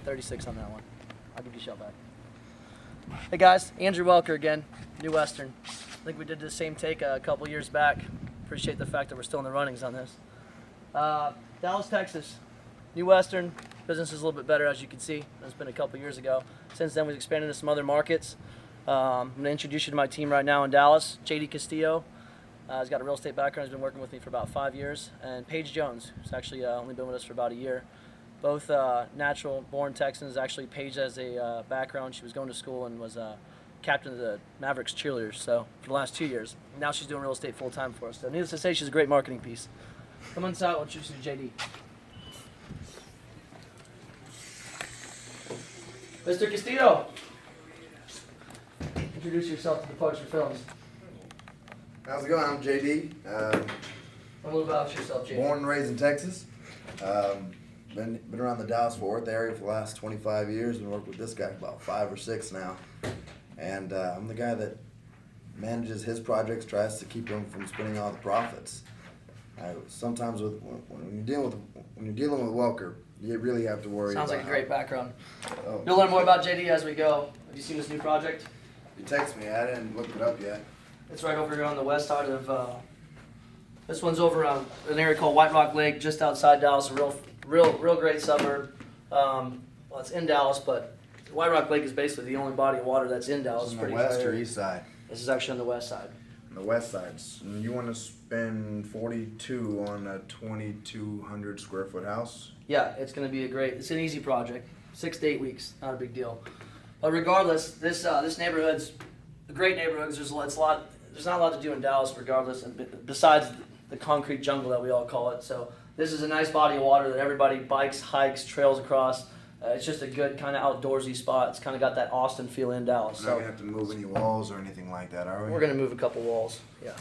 36 on that one. I'll give you a shout back. Hey guys, Andrew Welker again, New Western. I think we did the same take a couple years back. Appreciate the fact that we're still in the runnings on this. Dallas, Texas. New Western. Business is a little bit better, as you can see. It's been a couple years ago. Since then, we've expanded to some other markets. I'm going to introduce you to my team right now in Dallas. JD Castillo. He's got a real estate background. He's been working with me for about 5 years. And Paige Jones, who's actually only been with us for about a year. Both natural-born Texans. Actually, Paige has a background. She was going to school and was captain of the Mavericks cheerleaders for the last 2 years. Now she's doing real estate full-time for us. So needless to say, she's a great marketing piece. Come inside. I'll introduce you to JD. Mr. Castillo, introduce yourself to Departure Films. How's it going? I'm JD. A little about yourself, JD. Born and raised in Texas. Been around the Dallas-Fort Worth area for the last 25 years and worked with this guy for about 5 or 6 now. And I'm the guy that manages his projects, tries to keep him from spending all the profits. Sometimes when you're dealing with Welker, you really have to worry. Sounds like a great background. Oh. You'll learn more about JD as we go. Have you seen this new project? You text me. I didn't look it up yet. It's right over here on the west side of. This one's over on an area called White Rock Lake, just outside Dallas. A real great suburb. Well, it's in Dallas, but White Rock Lake is basically the only body of water that's in Dallas. This is on Pretty the west clear. or east side? This is actually on the west side. On the west side. And you want to spend 42 on a 2,200 square foot house? Yeah, it's going to be it's an easy project. 6 to 8 weeks, not a big deal. But regardless, this neighborhood's a great neighborhood. There's not a lot to do in Dallas, regardless, besides the concrete jungle that we all call it. So this is a nice body of water that everybody bikes, hikes, trails across. It's just a good kind of outdoorsy spot. It's kind of got that Austin feel in Dallas. We're not gonna have to move any walls or anything like that, are we? We're going to move a couple walls, yeah.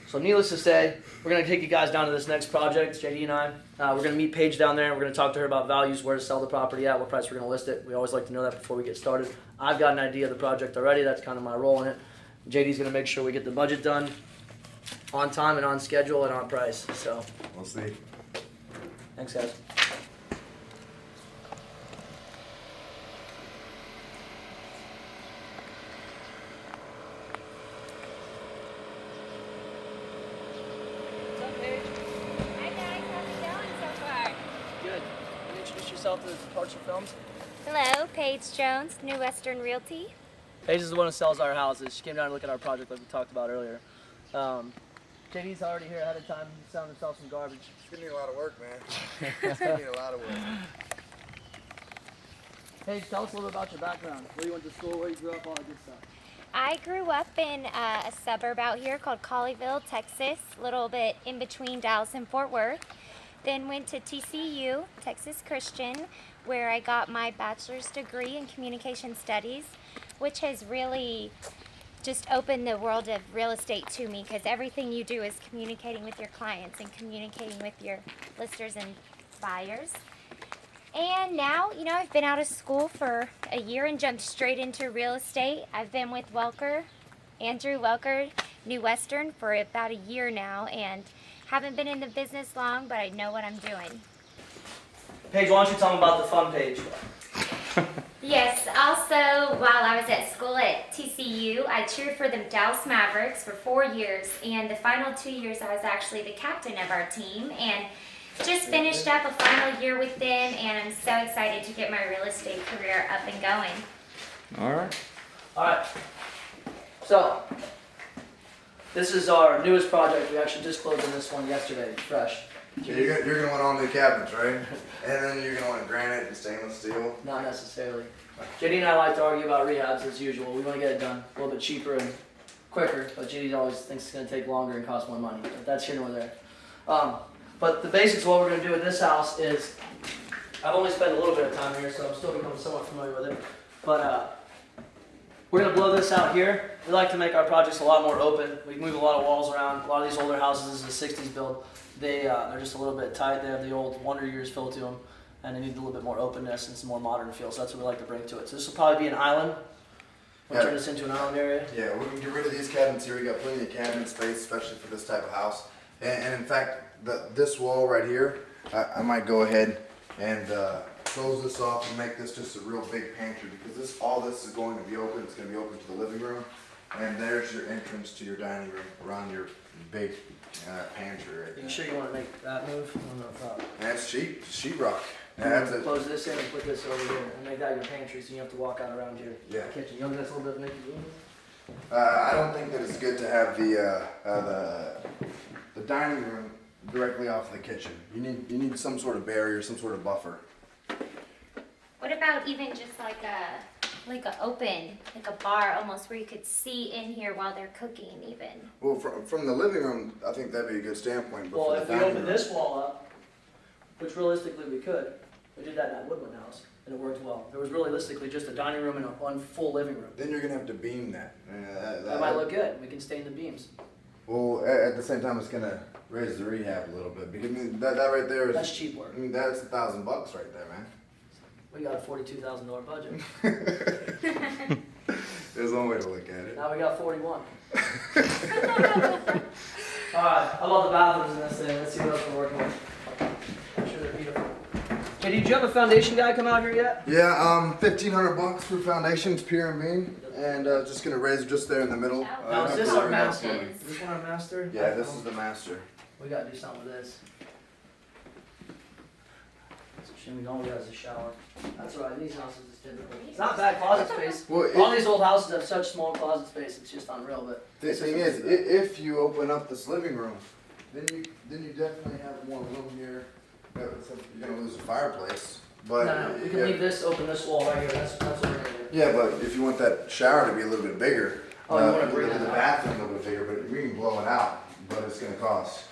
So needless to say, we're going to take you guys down to this next project, JD and I. We're going to meet Paige down there. We're going to talk to her about values, where to sell the property at, what price we're going to list it. We always like to know that before we get started. I've got an idea of the project already. That's kind of my role in it. JD's going to make sure we get the budget done on time and on schedule and on price. So We'll see. thanks, guys. Good. Can you introduce yourself to the Departure Films? Hello, Paige Jones, New Western Realty. Paige is the one who sells our houses. She came down to look at our project like we talked about earlier. JD's already here ahead of time. He's selling himself some garbage. It's gonna need a lot of work, man. It's gonna need a lot of work. Paige, tell us a little bit about your background. Where you went to school, where you grew up, all that good stuff. I grew up in a suburb out here called Colleyville, Texas, a little bit in between Dallas and Fort Worth. Then went to TCU, Texas Christian, where I got my bachelor's degree in communication studies, which has really just opened the world of real estate to me, because everything you do is communicating with your clients and communicating with your listers and buyers. And now, I've been out of school for a year and jumped straight into real estate. I've been with Andrew Welker, New Western, for about a year now, and haven't been in the business long, but I know what I'm doing. Paige, why don't you tell them about the fun page? Yes, also, while I was at school at TCU, I cheered for the Dallas Mavericks for 4 years, and the final 2 years I was actually the captain of our team, and just finished up a final year with them, and I'm so excited to get my real estate career up and going. All right. So, this is our newest project. We actually just closed on this one yesterday, fresh. Yeah, you're gonna want all new cabinets, right? And then you're gonna want granite and stainless steel. Not necessarily. JD and I like to argue about rehabs as usual. We want to get it done a little bit cheaper and quicker, but JD always thinks it's going to take longer and cost more money. But that's here nor there. But the basics of what we're going to do with this house is, I've only spent a little bit of time here, so I'm still becoming somewhat familiar with it. But we're going to blow this out here. We like to make our projects a lot more open. We move a lot of walls around. A lot of these older houses, this is a 60s build. They're just a little bit tight. They have the old Wonder Years feel to them, and they need a little bit more openness and some more modern feel. So that's what we like to bring to it. So this will probably be an island. We'll turn this into an island area. Yeah, we can get rid of these cabinets here. We got plenty of cabinet space, especially for this type of house. And in fact, this wall right here, I might go ahead and close this off and make this just a real big pantry because all this is going to be open. It's going to be open to the living room, and there's your entrance to your dining room around your big pantry right You there. sure you want to make that move? I don't know if And that's sheetrock. you That's wanna it. close this in and put this over here and make that your pantry, so you have to walk out around your Yeah. kitchen. You know that's a little bit Mickey Mouse? I don't think that it's good to have the dining room directly off the kitchen. You need some sort of barrier, some sort of buffer. What about even just like a open, like a bar almost where you could see in here while they're cooking even? Well, from the living room, I think that'd be a good standpoint. But Well, for if the we dining open room, this wall up, which realistically we could, we did that in that Woodland house, and it worked well. There was realistically just a dining room and one full living room. then you're gonna have to beam that. That might look good. We can stain the beams. Well, at the same time, it's gonna raise the rehab a little bit because I mean, that right there is. That's cheap work. I mean, that's $1,000 right there, man. We got a $42,000 budget. There's one way to look at it. Now we got 41. All right, I love the bathrooms in this thing. Let's see what else we're working with. I'm sure they're beautiful. Hey, did you have a foundation guy come out here yet? Yeah, $1,500 for foundations, pier and beam, and just gonna raise it just there in the middle. Now, is this our master? Foundations. Is this one our master? Yeah, this is the master. We gotta do something with this. It's a shame we only has a shower. That's all right, these houses is typical. It's not bad closet space. Well, All these old houses have such small closet space, it's just unreal, but. the thing is, if you open up this living room, then you definitely have more room here. You're gonna lose a fireplace, but No, we can leave this, open this wall right here, that's what we're gonna do. yeah, but if you want that shower to be a little bit bigger, Oh, you wanna bring the that out. bathroom a little bit bigger, but we can blow it out, but it's gonna cost.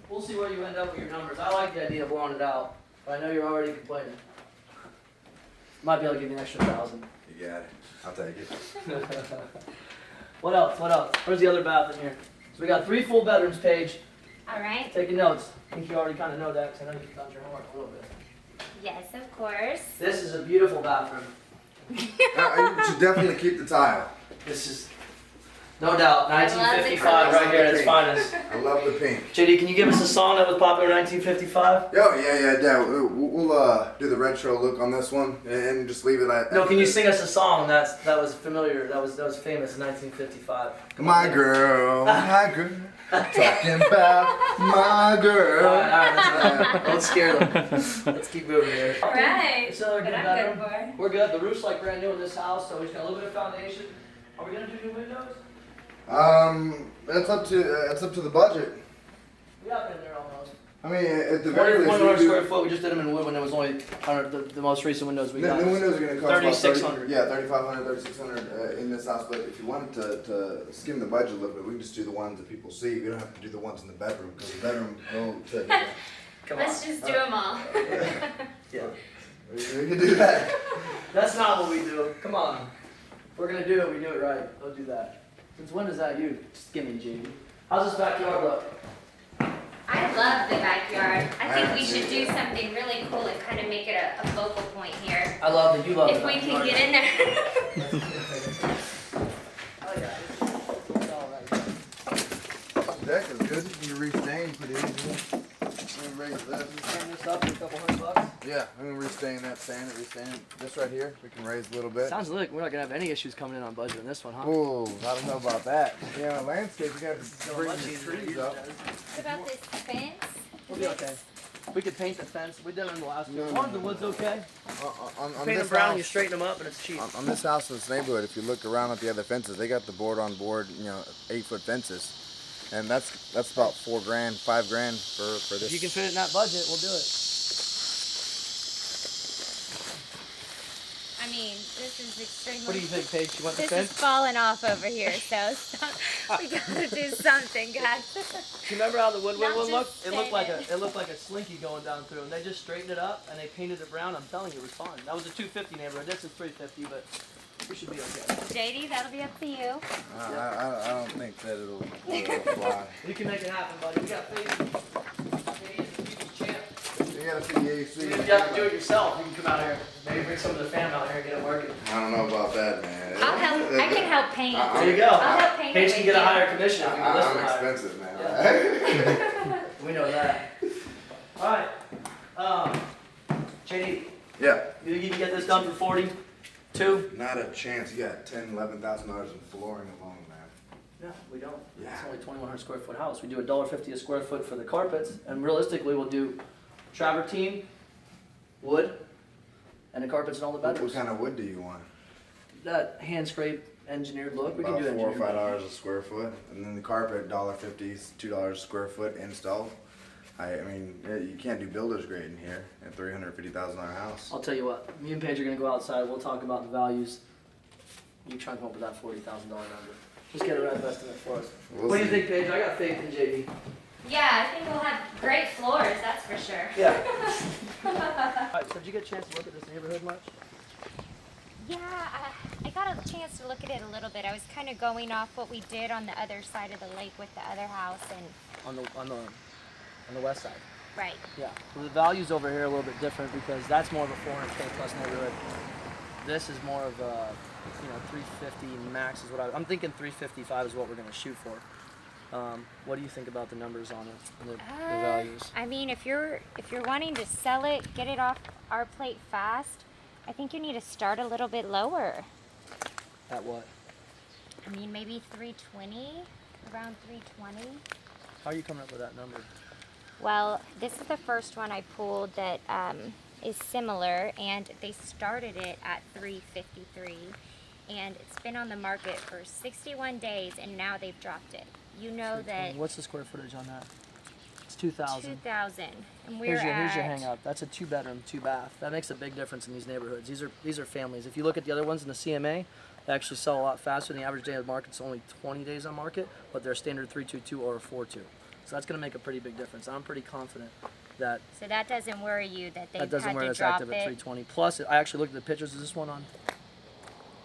We'll see where you end up with your numbers. I like the idea of blowing it out, but I know you're already complaining. Might be able to give you an extra 1,000. You got it. I'll take it. What else? What else? Where's the other bath in here? So we got 3 full bedrooms, Paige. All right. Taking notes. I think you already kind of know that because I know you've done your homework a little bit. Yes, of course. This is a beautiful bathroom. You should definitely keep the tile. This is, no doubt, I love the 1955 right here at its finest. I love the pink. JD, can you give us a song that was popular in 1955? Oh, yeah. We'll do the retro look on this one and just leave it at. No, can you sing us a song that was familiar, that was famous in 1955? Come on, My man. girl, talking about my girl. All right, don't scare them. Let's keep moving here. All right. It's another good But I'm bedroom. good for. We're good. The roof's like brand new in this house, so we just got a little bit of foundation. Are we gonna do new windows? That's up to the budget. We have been there almost. I mean, at the very 100 least, square foot. We just did them in wood when it was only 100, the most recent windows we got. the windows are going to cost about 3,600. Yeah, 3,500, 3,600 in this house. But if you wanted to skim the budget a little bit, we can just do the ones that people see. We don't have to do the ones in the bedroom because the bedroom will take. Come Let's on. just do them all. Yeah. We can do that. That's not what we do. Come on. If we're gonna do it, we do it right. Don't do that. Since when is that you? Just give me, JD. How's this backyard look? I love the backyard. I think we should do something really cool and kind of make it a focal point here. I love that you love If the we can backyard. get in there. Oh, yeah. It's all right. Deck is good. You can restain pretty easily. Raise that. Turn this up for a couple $100. Yeah, I'm gonna restain that sand. Restain it. This right here, we can raise a little bit. Sounds like we're not gonna have any issues coming in on budget in this one, huh? Oh, I don't know about that. Yeah, landscape, we got to So bring much the easier than trees yours up. does. What about this fence? We'll be okay. We could paint the fence. We did it in the last No, one. no, As long as the wood's okay. On Paint this them brown, you house, straighten them up, and it's cheap. on this house in this neighborhood, if you look around at the other fences, they got the board on board, 8-foot fences, and that's about $4 grand, $5 grand for this. If you can fit it in that budget, we'll do it. I mean, this is extremely. What do you think, Paige? You want the This is fence? falling off over here, so we gotta do something, guys. Do you remember how the wood Not one just looked? It looked like saying. it looked like a slinky going down through, and they just straightened it up and they painted it brown. I'm telling you, it was fun. That was a 250 neighborhood. This is 350, but we should be okay. JD, that'll be up to you. I don't think that it'll fly. We can make it happen, buddy. We got faith. Faith is the people's champ. You gotta see the AC. Even if you have to do it yourself, you can come out here. Maybe bring some of the fam out here and get it working. I don't know about that, man. I'll help. I can help paint. There you go. I'll help paint Paige it can with get a you. higher commission if you can list I'm it higher. expensive, man. We know that. All right. JD, Yeah. you think you can get this done for 42? Not a chance. You got $11,000 in flooring alone, man. No, we don't. Yeah. It's only 2,100 square foot house. We do $1.50 a square foot for the carpets, and realistically, we'll do travertine, wood, and the carpets and all the What bedrooms. kind of wood do you want? That hand scrape engineered look, we can About do $4 or engineered. $5 a square foot, and then the carpet $1.50, $2 a square foot installed. I mean, you can't do builder's grade in here at $350,000 house. I'll tell you what, me and Paige are gonna go outside, we'll talk about the values. You try and come up with that $40,000 number. Just get a rough estimate for us. We'll What do you see. think, Paige? I got faith in JD. Yeah, I think we'll have great floors, that's for sure. Yeah. Alright, so did you get a chance to look at this neighborhood much? Yeah, I got a chance to look at it a little bit. I was kind of going off what we did on the other side of the lake with the other house, and On the west side. right. Yeah. So the values over here are a little bit different because that's more of a 400K plus neighborhood. This is more of a, 350 max is what I'm thinking. 355 is what we're gonna shoot for. What do you think about the numbers on it, and the values? I mean, if you're wanting to sell it, get it off our plate fast, I think you need to start a little bit lower. At what? I mean, maybe 320, around 320. How are you coming up with that number? Well, this is the first one I pulled that is similar, and they started it at 353, and it's been on the market for 61 days, and now they've dropped it. You know that What's the square footage on that? It's 2,000. 2,000, and we're Here's your at hang up. That's a 2-bedroom, 2-bath. That makes a big difference in these neighborhoods. These are families. If you look at the other ones in the CMA, they actually sell a lot faster. The average day of the market's only 20 days on market, but they're standard 322 or a 42. So that's going to make a pretty big difference. I'm pretty confident that So that doesn't worry you that they've that doesn't had work. to That's drop active at it. 320. Plus, I actually looked at the pictures. Is this one on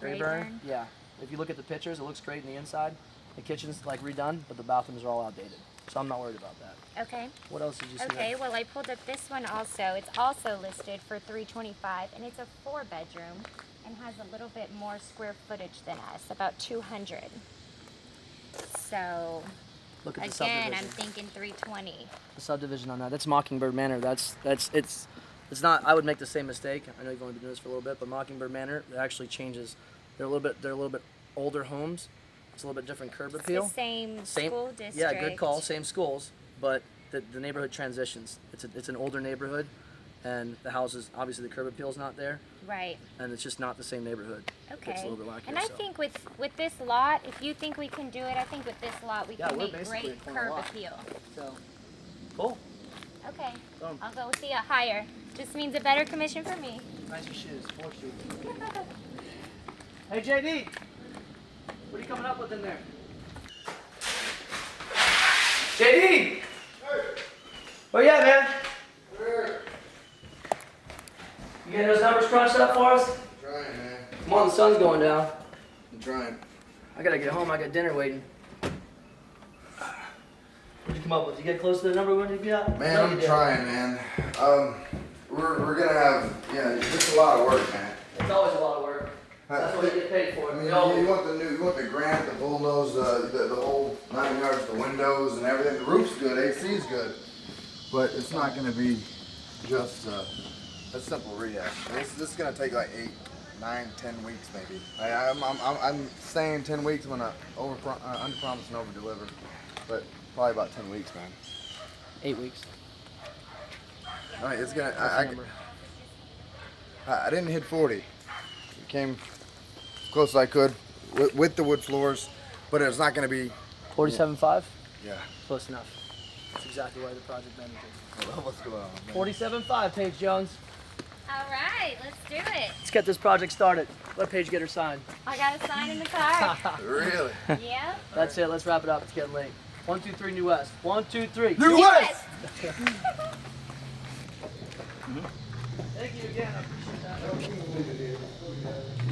Rayburn? Rayburn? Yeah. If you look at the pictures, it looks great in the inside. The kitchen's like redone, but the bathrooms are all outdated. So I'm not worried about that. Okay. What else did you see? Okay, there? well I pulled up this one also. It's also listed for 325, and it's a 4-bedroom and has a little bit more square footage than us, about 200. So Look at the again, I'm subdivision. thinking 320. The subdivision on that. That's Mockingbird Manor. It's not. I would make the same mistake. I know you've only been doing this for a little bit, but Mockingbird Manor, it actually changes. They're a little bit older homes. It's a little bit different curb It's appeal. the same school district. Yeah, good call. Same schools, but the neighborhood transitions. It's an older neighborhood, and the houses, obviously the curb appeal is not there, Right. and it's just not the same neighborhood. Okay. It's a little bit lackier. And I so. think with this lot, if you think we can do it, I think with this lot we Yeah, can we're make basically great a corner curb lot. appeal. So, cool. Okay. Boom. I'll go with the higher. Just means a better commission for me. Nice your shoes. More shoes. Hey JD, what are you coming up with in there? JD! Where you at, man? You getting those numbers crunched up for us? I'm trying, man. Come on, the sun's going down. I'm trying. I gotta get home. I got dinner waiting. What'd you come up with? You get close to the number when you get? Man, I'm trying, man. We're gonna have, just a lot of work, man. It's always a lot of work. That's what you get paid for. I mean, We all- you want the granite, the bullnose, the whole 9 yards, the windows and everything. The roof's good, AC's good, but it's not gonna be just a simple rehab. This is gonna take like 8, 9, 10 weeks maybe. I'm saying 10 weeks. I'm gonna under promise and over deliver, but probably about 10 weeks, man. 8 weeks. I mean, it's gonna. What's the number? I didn't hit 40. Came as close as I could with the wood floors, but it's not going to be. 47.5? Yeah. Close enough. That's exactly why the project manager. What's going on, man? 47.5, Paige Jones. All right, let's do it. Let's get this project started. Let Paige get her sign. I got a sign in the car. Really? Yeah. That's it. Let's wrap it up. It's getting late. 1, 2, 3, New West. 1, 2, 3. New Yes. Thank you again. I appreciate that.